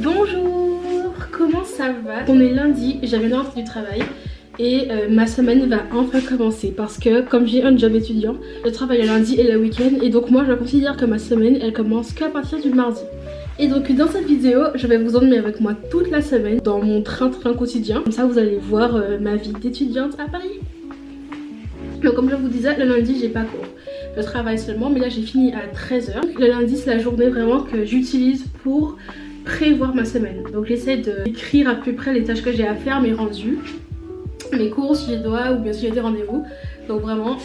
Bonjour, comment ça va? On est lundi, j'avais une rentrée du travail et ma semaine va enfin commencer parce que comme j'ai un job étudiant, je travaille le lundi et le week-end et donc moi je considère que ma semaine elle commence qu'à partir du mardi. Et donc dans cette vidéo, je vais vous emmener avec moi toute la semaine dans mon train-train quotidien. Comme ça vous allez voir ma vie d'étudiante à Paris. Donc comme je vous disais, le lundi j'ai pas cours. Je travaille seulement, mais là j'ai fini à 13 h. Le lundi c'est la journée vraiment que j'utilise pour prévoir ma semaine. Donc j'essaie d'écrire à peu près les tâches que j'ai à faire, mes rendus, mes cours si je dois ou bien si j'ai des rendez-vous. Donc vraiment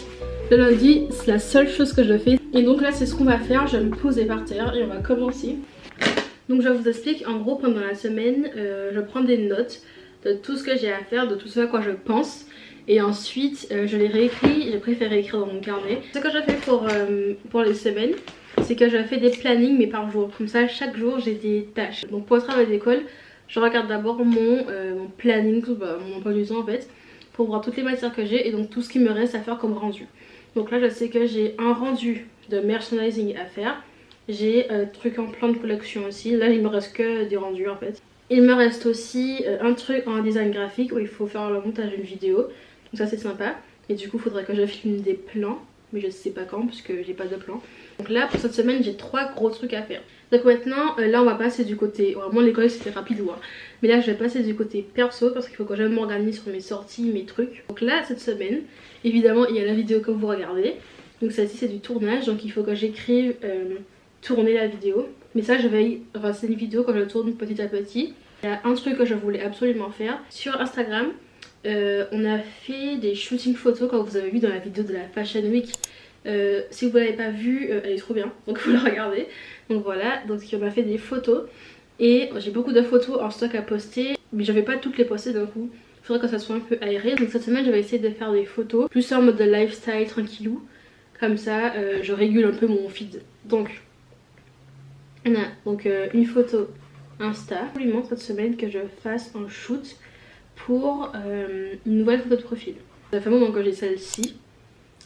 le lundi c'est la seule chose que je fais. Et donc là c'est ce qu'on va faire, je vais me poser par terre et on va commencer. Donc je vous explique, en gros pendant la semaine je prends des notes de tout ce que j'ai à faire, de tout ce à quoi je pense. Et ensuite je les réécris, je préfère écrire dans mon carnet. Ce que je fais pour les semaines, c'est que je fais des plannings mais par jour. Comme ça chaque jour j'ai des tâches. Donc pour le travail d'école, je regarde d'abord mon planning, mon emploi du temps en fait, pour voir toutes les matières que j'ai et donc tout ce qui me reste à faire comme rendu. Donc là je sais que j'ai un rendu de merchandising à faire. J'ai truc en plan de collection aussi. Là il me reste que des rendus en fait. Il me reste aussi un truc en design graphique où il faut faire le montage d'une vidéo. Donc ça c'est sympa. Et du coup il faudrait que je filme des plans. Mais je sais pas quand parce que j'ai pas de plan. Donc là pour cette semaine j'ai 3 gros trucs à faire. Donc maintenant là on va passer du côté, vraiment l'école c'était rapide hein. Mais là je vais passer du côté perso parce qu'il faut que je m'organise sur mes sorties, mes trucs. Donc là cette semaine évidemment il y a la vidéo que vous regardez. Donc celle-ci c'est du tournage, donc il faut que j'écrive tourner la vidéo. Mais ça je vais, enfin c'est une vidéo que je tourne petit à petit. Il y a un truc que je voulais absolument faire sur Instagram. On a fait des shootings photos comme vous avez vu dans la vidéo de la Fashion Week. Si vous l'avez pas vue, elle est trop bien, donc vous la regardez. Donc voilà, donc on a fait des photos et j'ai beaucoup de photos en stock à poster, mais je vais pas toutes les poster d'un coup. Il faudrait que ça soit un peu aéré. Donc cette semaine je vais essayer de faire des photos plus en mode de lifestyle tranquillou. Comme ça je régule un peu mon feed. Donc on a donc une photo Insta. Absolument cette semaine que je fasse un shoot pour une nouvelle photo de profil. Ça fait un moment que j'ai celle-ci.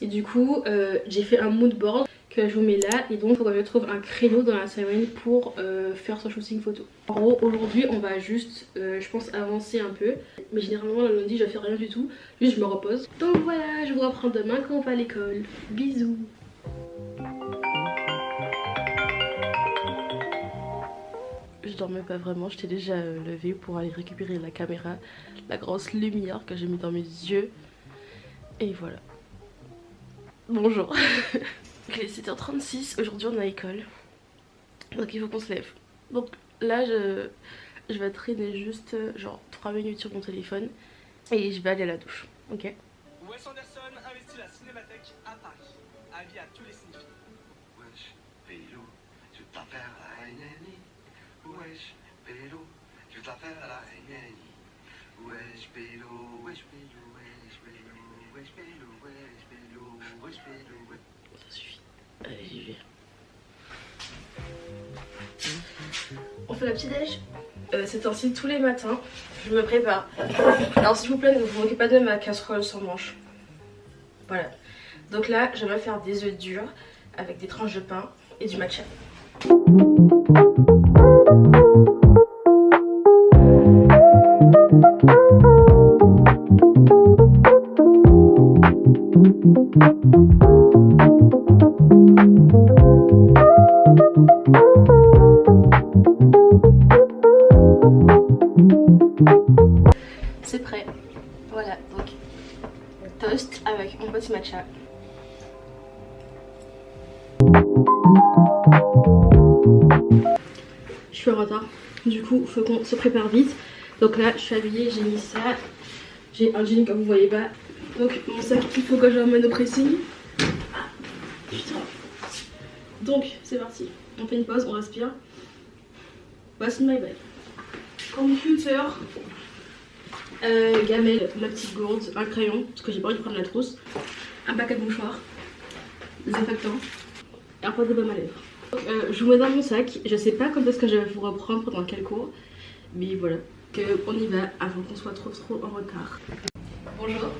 Et du coup j'ai fait un mood board que je vous mets là. Et donc il faut que je trouve un créneau dans la semaine pour faire ce shooting photo. En gros aujourd'hui on va juste je pense avancer un peu. Mais généralement le lundi je fais rien du tout. Juste je me repose. Donc voilà, je vous reprends demain quand on va à l'école. Bisous. Je dormais pas vraiment, j'étais déjà levée pour aller récupérer la caméra, la grosse lumière que j'ai mis dans mes yeux. Et voilà. Bonjour. Il est 7h36, aujourd'hui on est à l'école. Donc il faut qu'on se lève. Donc là je vais traîner juste genre 3 minutes sur mon téléphone. Et je vais aller à la douche, ok? Wes Anderson investit la Cinémathèque à Paris. Avis à tous les cinéphiles. Wesh, pélo, je vais te la faire à la Rainani. Wesh, pélo, je vais te la faire à la Rainani. Wesh, pélo, wesh, pélo, wesh, pélo, wesh, pélo, wesh, pélo, wesh, pélo, wesh. Ça suffit. Allez, j'y vais. On fait la petite déj. C'est ainsi tous les matins. Je me prépare. Alors s'il vous plaît, ne vous moquez pas de ma casserole sans manche. Voilà. Donc là, je vais faire des œufs durs avec des tranches de pain et du matcha. C'est prêt. Voilà, donc toast avec mon petit matcha. Je suis en retard, du coup faut qu'on se prépare vite. Donc là je suis habillée, j'ai mis ça. J'ai un jean comme vous voyez pas. Donc mon sac il faut que je l'emmène au pressing. Ah, putain. Donc c'est parti, on fait une pause, on respire. What's in my bag? Computer, gamelle, ma petite gourde, un crayon, parce que j'ai pas envie de prendre la trousse, un paquet de mouchoirs, des désinfectants et un pot de baume à lèvres. Donc, je vous mets dans mon sac, je sais pas quand est-ce que je vais vous reprendre pendant quel cours, mais voilà, on y va avant qu'on soit trop en retard. Bonjour.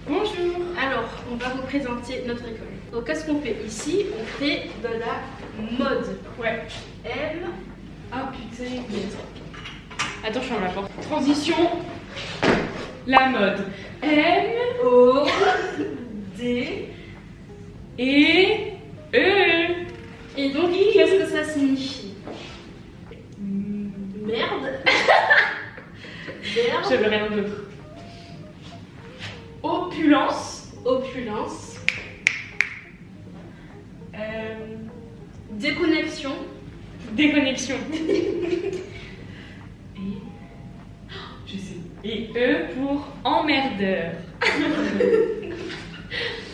Bonjour. Alors, on va vous présenter notre école. Donc, qu'est-ce qu'on fait ici? On fait de la mode. Ouais. M. Ah putain, Attends, je ferme la porte. Transition, la mode. M-O-D et E. Et donc, qu'est-ce que ça signifie? Merde. Merde. J'avais rien d'autre. Opulence. Opulence. Déconnexion. Déconnexion. Et... je sais. Et E pour emmerdeur.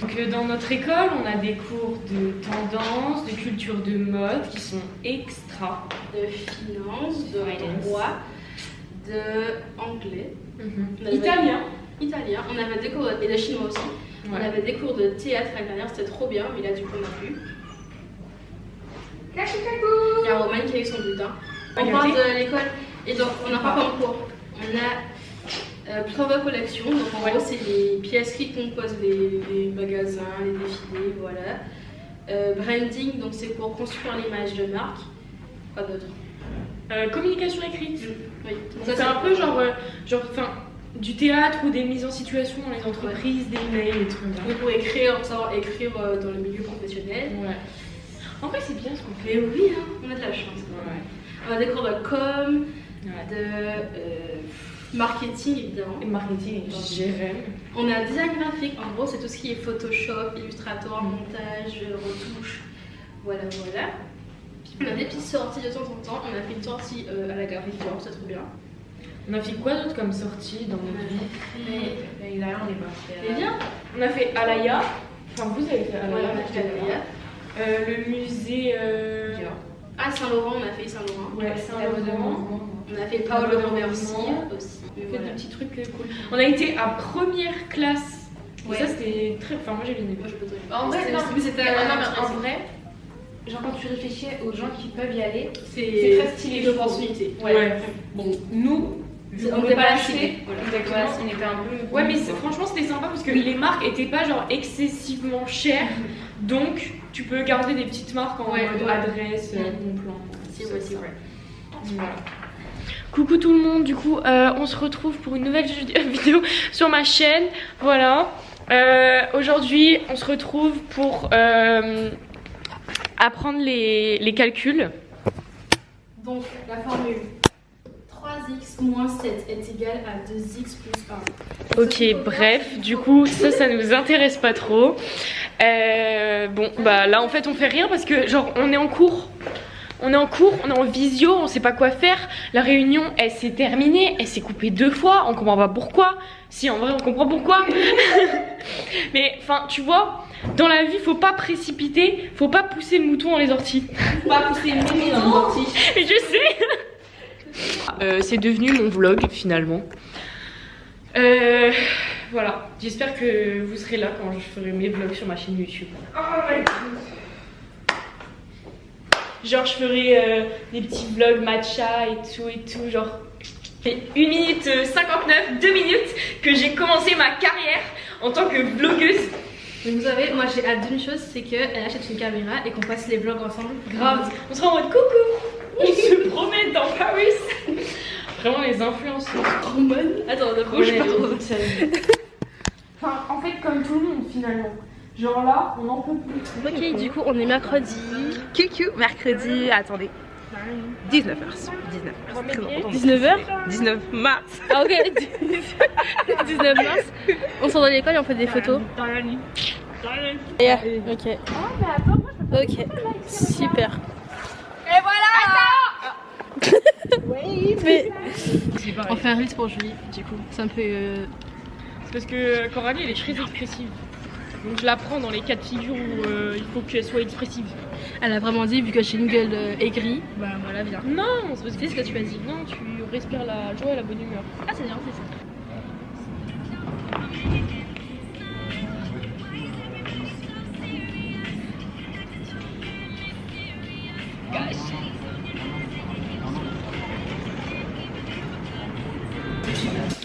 Donc dans notre école, on a des cours de tendance, de culture de mode qui sont extra. De finance, de droit, de anglais. On avait- Italien. Italien. On avait des cours et de chinois aussi. Ouais. On avait des cours de théâtre l'année dernière, c'était trop bien, mais là du coup on n'a plus. Il y a Romain qui a eu son bulletin. On parle de l'école et donc on n'a pas comme cours. On a plusieurs collections, donc en gros c'est les pièces qui composent les magasins, les défilés, voilà. Branding, donc c'est pour construire l'image de marque. Quoi d'autre? Communication écrite. Oui. C'est un peu genre du théâtre ou des mises en situation dans les entreprises, des mails et tout ça. Donc pour écrire, savoir écrire dans le milieu professionnel. Ouais. En vrai, c'est bien ce qu'on fait. Mais oui, hein, on a de la chance. Ouais. On a des cours de com, Ouais. de marketing évidemment. Et marketing et GRM. On a design graphique, en gros c'est tout ce qui est Photoshop, Illustrator, montage, retouche, voilà. On a des petites sorties de temps en temps, on a fait une sortie à la galerie Dior, c'est trop bien. On a fait quoi d'autre comme sortie dans notre vie? L'année dernière, on est parti C'est bien. On a fait Alaya. Enfin, vous avez fait Voilà, Alaya. on a fait Alaya. Le musée. Ah, Saint-Laurent, on a fait Saint-Laurent. Ouais, Saint-Laurent. On a fait Paolo Conversi aussi. On a fait des petits trucs cool. On a été à première classe. Et Ouais. ça, c'était très. Enfin, moi j'ai bien aimé. Moi je peux te dire. En vrai, non, mais c'était en vrai, genre quand tu réfléchis aux gens qui peuvent y aller, c'est très stylé, une opportunité. Ouais. Bon, nous. On n'était pas acheté. Exactement. on était un peu. Ouais, mais franchement, c'était sympa parce que les marques étaient pas genre excessivement chères. Donc, tu peux garder des petites marques en Ouais, mode ouais. adresse, bon plan. C'est vrai, c'est vrai. Voilà. Coucou tout le monde, du coup, on se retrouve pour une nouvelle vidéo sur ma chaîne. Voilà. Aujourd'hui, on se retrouve pour apprendre les calculs. Donc la formule 3x moins 7 est égal à 2x plus 1. Ok, bref, du coup, ça nous intéresse pas trop. Bon, bah là, en fait, on fait rien parce que, genre, on est en cours. On est en visio, on sait pas quoi faire. La réunion, elle s'est terminée, elle s'est coupée 2 fois, on comprend pas pourquoi. Si, en vrai, on comprend pourquoi. Mais, enfin, tu vois, dans la vie, faut pas précipiter, faut pas pousser le mouton dans les orties. Faut pas pousser une mimi dans le ortie. Mais je sais. C'est devenu mon vlog, finalement. Voilà, j'espère que vous serez là quand je ferai mes vlogs sur ma chaîne YouTube. Oh my god. Genre je ferai des petits vlogs matcha et tout, genre 1 minute 59, 2 minutes que j'ai commencé ma carrière en tant que vlogueuse. Mais vous savez, moi j'ai hâte d'une chose, c'est qu'elle achète une caméra et qu'on fasse les vlogs ensemble. Grave, on sera en mode coucou, on se promène dans Paris. Vraiment les influenceurs. Roman. Attends, de Ouais, je pars. Enfin, en fait, comme tout le monde finalement. Genre là, on en peut plus. Ok, du coup, on est mercredi. QQ, mercredi, attendez. 19 mars. 19h 19 mars. Ah, ok. 19 mars. On sort de l'école et on fait des photos. Yeah. Ok. Ok. Super. Et voilà. Mais on fait un release pour Julie, du coup. C'est un peu. C'est parce que Coralie, elle est très expressive. Donc je la prends dans les cas de figure où il faut qu'elle soit expressive. Elle a vraiment dit, vu que j'ai une gueule aigrie, bah voilà, viens. Non, c'est parce que C'est ce que tu as dit. non, tu respires la joie et la bonne humeur. Ah, c'est bien, c'est ça.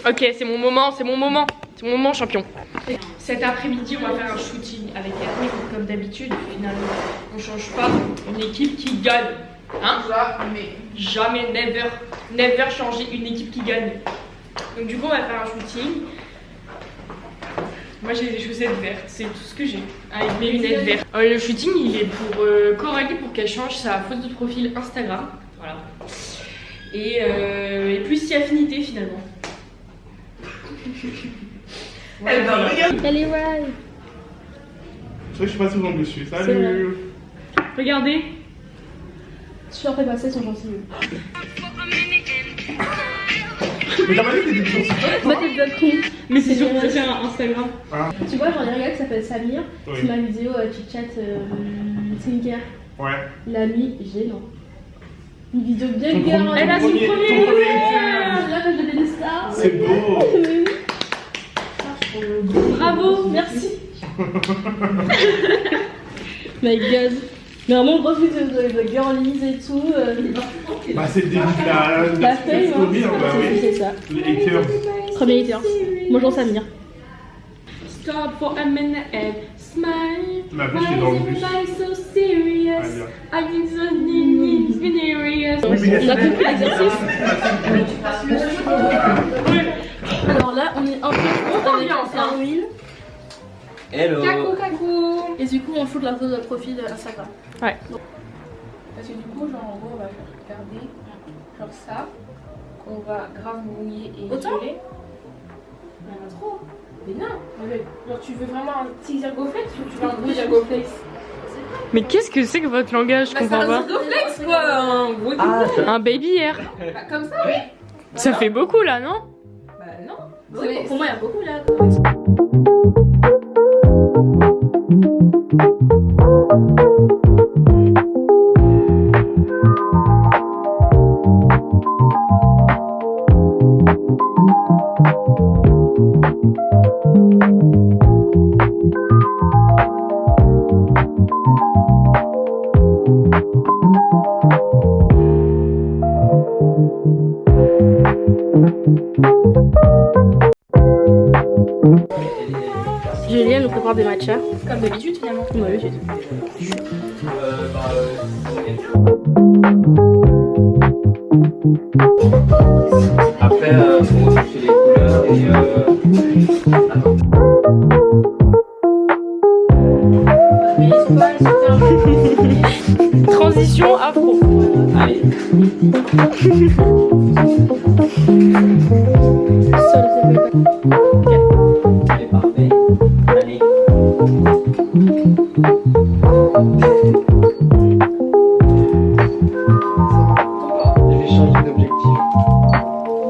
Ok, c'est mon moment, champion. Cet après-midi, on va faire un shooting avec Hermine, comme d'habitude. Finalement, on change pas. Une équipe qui gagne. Hein? Jamais, never changer une équipe qui gagne. Donc du coup on va faire un shooting. Moi j'ai des chaussettes vertes, c'est tout ce que j'ai, avec mes lunettes vertes. Le shooting il est pour Coralie pour qu'elle change sa photo de profil Instagram. Voilà. Et plus si affinité finalement. Elle va regarder. Allez, ouais. C'est vrai que je suis pas souvent dessus. Salut. Regardez. Tu leur fais passer son gentil. Mais t'as pas dit que t'étais sur TikTok? Bah, t'es déjà con. Mais c'est sur Instagram. Tu vois, genre, il y a un gars qui s'appelle Samir, Oui. c'est ma vidéo chit-chat skincare. Ouais. Il a mis gênant. Une vidéo bien Ton girl. premier- Elle a ton son premier- premier. ton premier C'est là que je donne ça. C'est beau. Bravo, merci. My god. Mais vraiment, grosse vidéo de girlies et tout. Bah, c'est le début de la fame, story, hein, bah oui. C'est ça. Les haters. Premier hater. Bonjour Samir. Stop for a minute and smile. Ma vie, je suis dans le bus. So serious. Ah, bien. I need something serious. Oui, On a compris l'exercice. Alors là, on est un peu avec Darwin. Hello. Coucou. Et du coup, on shoot la photo de profil Instagram. Ouais. Parce que du coup, genre en gros, on va regarder genre ça, qu'on va grave mouiller et Autant violer. Mais pas trop. Mais non. Mais genre tu veux vraiment un petit Zergoflex ou tu veux un gros Zergoflex? Mais qu'est-ce que c'est que votre langage? Je Bah c'est comprends un pas. Zergoflex quoi, un gros Ah, Un baby hair. Bah comme ça oui. Ça fait beaucoup là, non? Bah non. Oui, pour moi, il y a beaucoup là. Julien nous prépare des matchas. Comme d'habitude finalement. Comme d'habitude. Après, on chercher les couleurs et Transition afro. allez. Allez, parfait. Allez. Je vais changer d'objectif.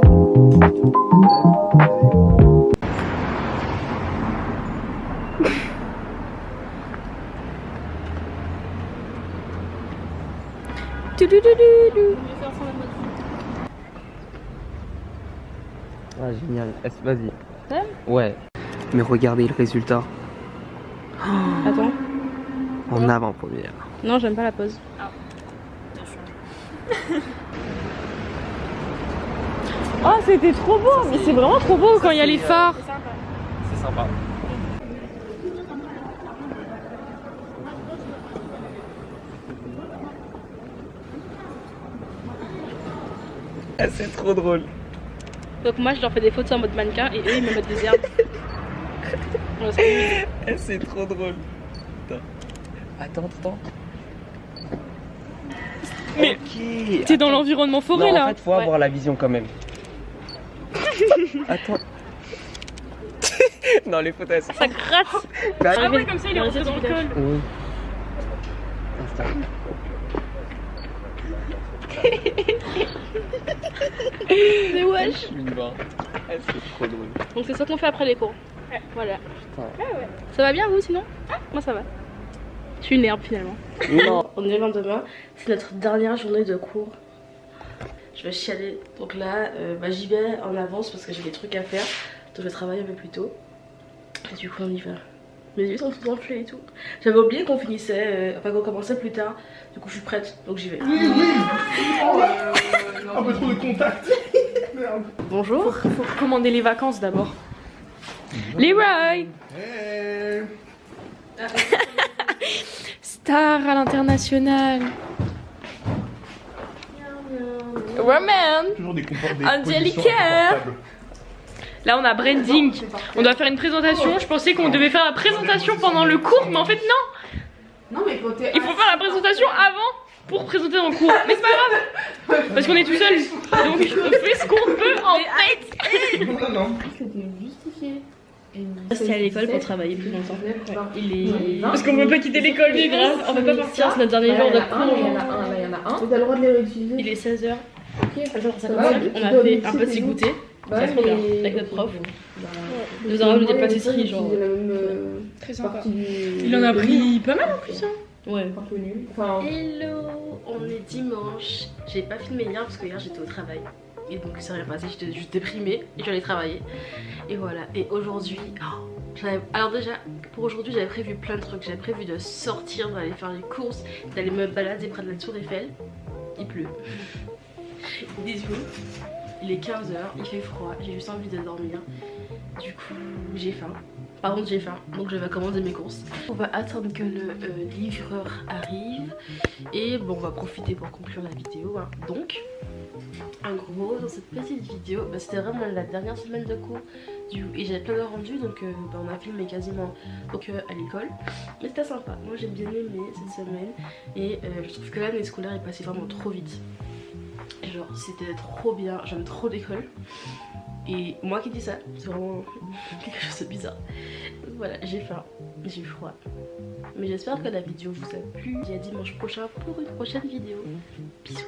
Ah génial, vas-y. Ouais. Mais regardez le résultat. Attends. En avant-première. Non, j'aime pas la pause. Oh, c'était trop beau. Mais c'est vraiment trop beau quand il y a les phares. C'est sympa. Ah, c'est trop drôle. Donc moi, je leur fais des photos en mode mannequin et eux, ils me mettent des herbes. Ouais, c'est cool. C'est trop drôle. Attends. Mais ok. t'es dans l'environnement forêt Non, là. en fait, faut avoir la vision quand même. Attends. Non, les photos elles sont. Ça gratte. Ah ouais, comme ça il est rentré dans le col. Oui. Instant. Mais wesh. Je suis une barre. Ah, c'est trop drôle. Donc c'est ça qu'on fait après les cours. Voilà. Putain. Ça va bien vous sinon? Moi ça va. Je suis une herbe finalement. Non. On est le lendemain, c'est notre dernière journée de cours. Je vais chialer. Donc là, j'y vais en avance parce que j'ai des trucs à faire. Donc je travaille un peu plus tôt. Et du coup on y va. Mes yeux sont tout enflés et tout. J'avais oublié qu'on finissait, enfin qu'on commençait plus tard. Du coup je suis prête, donc j'y vais. Un peu trop de contact. Merde. Bonjour. Faut commander les vacances d'abord. Leroy. Hey. Star à l'international. Roman. Toujours des comportements. Angelica. Là on a branding, on doit faire une présentation. Je pensais qu'on devait faire la présentation pendant le cours, mais en fait non. Non, mais quand t'es. Il faut faire la présentation avant pour présenter dans le cours. Mais c'est pas grave, parce qu'on est tout seul. Donc on fait ce qu'on peut en fait. Non, non. C'était justifié. Rester à l'école pour travailler plus longtemps. Il est. Parce qu'on peut pas quitter l'école, mais grave, on peut pas partir, c'est notre dernier jour de cours. Il y en a un, là il y en a un. T'as le droit de les réutiliser. Il est 16h. Ok. On a fait un petit goûter. C'est trop bien, avec notre prof. Il nous a ramené des pâtisseries, genre. Très sympa. Il en a pris pas mal en plus. Hein. Ouais. Un peu nul. Enfin, Hello, on est dimanche. J'ai pas filmé hier parce que hier j'étais au travail. Et donc ça rien passé, j'étais juste déprimée et j'allais travailler. Et voilà, et aujourd'hui, alors déjà, pour aujourd'hui j'avais prévu plein de trucs. J'avais prévu de sortir, d'aller faire les courses, d'aller me balader près de la tour Eiffel. Il pleut. Bisous. Il est 15h, il fait froid, j'ai juste envie de dormir. Du coup, j'ai faim. Par contre, j'ai faim, donc je vais commander mes courses. On va attendre que le livreur arrive. Et bon, on va profiter pour conclure la vidéo. Hein. Donc, en gros, dans cette petite vidéo, c'était vraiment la dernière semaine de cours. Et j'avais plein de rendus, donc on a filmé quasiment à l'école. Mais c'était sympa, moi j'ai bien aimé cette semaine. Et je trouve que l'année scolaire est passée vraiment trop vite. Genre c'était trop bien, j'aime trop l'école. Et moi qui dis ça, c'est vraiment quelque chose de bizarre. Donc voilà, j'ai faim, j'ai froid. Mais j'espère que la vidéo vous a plu. Je vous dis à dimanche prochain pour une prochaine vidéo. Bisous.